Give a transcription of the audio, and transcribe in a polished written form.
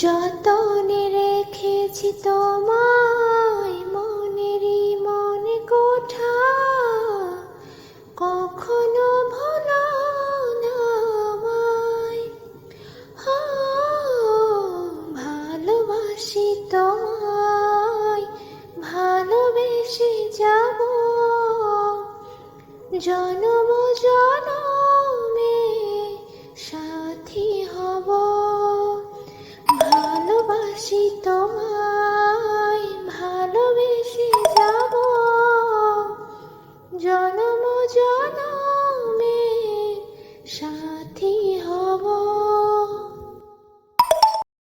যতনে রেখেছি তোমায় মনেরই মনে কোঠা, কখনো ভুলো না আমায়। হো, ভালোবাসি তোমায়, ভালোবেসে যাব জনম জনমে, সাথী হব। ভালোবাসি তোমায়, ভালোবেসে যাব জনম জনমে, সাথী হব।